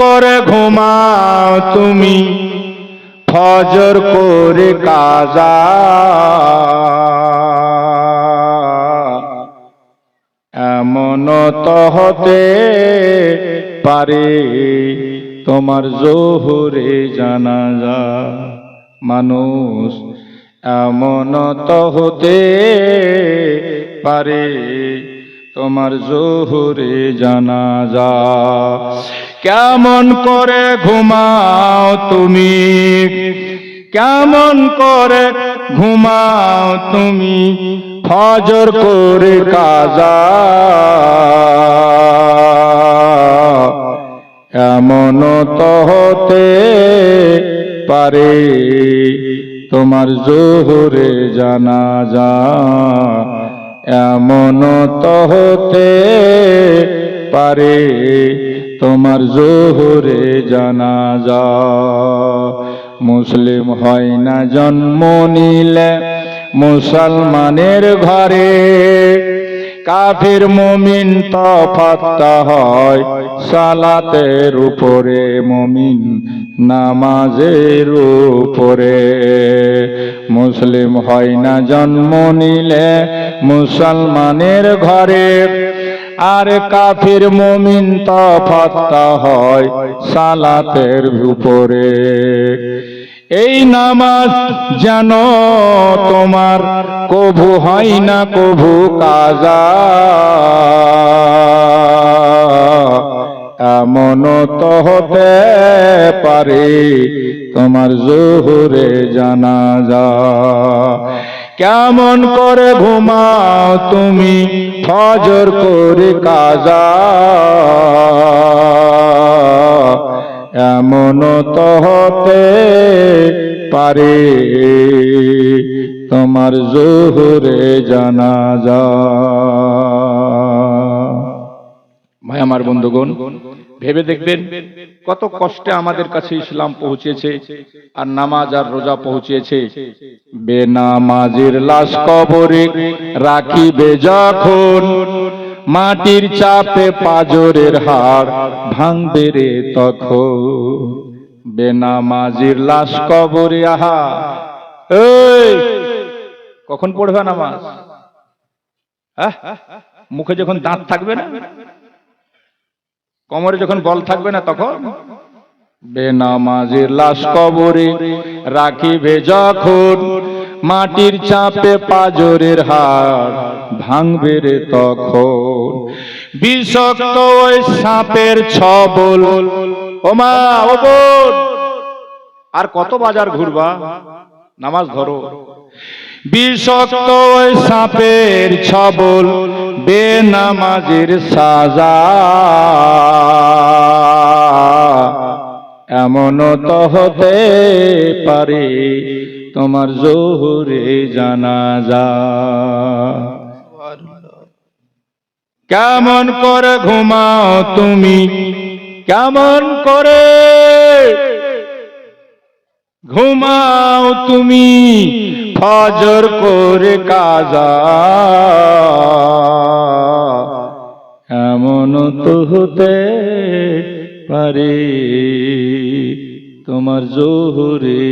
করে ঘুমাও তুমি ফজর করে কাজা, এমন তো হতে পারে তোমার জোহরে জানাজা। মানুষ এমন তো হতে পারে তোমার জোহরে জানাজা। কেমন করে ঘুমাও তুমি, কেমন করে ঘুমাও তুমি ফজর করে কাজা, এমন তো হতে পারে তোমার জোহরে জানাজা, এমন তো হতে পারে তোমার জোহরে জানাজা। মুসলিম হয় না জন্ম নিলে মুসলমানের ঘরে, কাফির মুমিন তফাৎ হয় সালাতের উপরে, মুমিন নামাজের উপরে। মুসলিম হয় না জন্ম নিলে মুসলমানের ঘরে, আর কাফির মুমিন তফাৎ হয় সালাতের উপরে। এই নামাজ যেন তোমার কভু হয় না কভু কাজা, এমন তো হতে পারে তোমার জোহরে জানাজা। কেমন করে ঘুমাও তুমি ফজর করে কাজা, এমন তো হতে পারে তোমার জোহরে জানাজা। ভাই আমার বন্ধুগণ, ভেবে দেখবেন কত কষ্টে আমাদের কাছে ইসলাম পৌঁছেছে আর নামাজ আর রোজা পৌঁছেছে। বেনামাজির লাশ কবরে রাখিবে যখন, মাটির চাপে পাজরের হাড় ভাঙবে রে তখন। বেনামাজির লাশ কবরে, আহা এই কখন পড়বে নামাজ? মুখে যখন দাঁত থাকবে না, কোমরে যখন বল থাকবে না তখন। বেনামাজির লাশ কবরে রাখিবে যখন, মাটির চাপে পাজরের হাড় ভাঙবে রে তখন। বিষাক্ত ওই সাপের ছবল, ও মা ও বোন, আর কত বাজার ঘুরবা, নামাজ ধরো। বিষাক্ত ওই সাপের ছবল, বেনামাজির সাজা, এমন তো হতে পারে তোমার জোহরে জানাজা। কেমন করে ঘুমাও তুমি, কেমন করে ঘুমাও তুমি ফজর করে কাজা, এমন তো হতে পারে তোমার জোহরে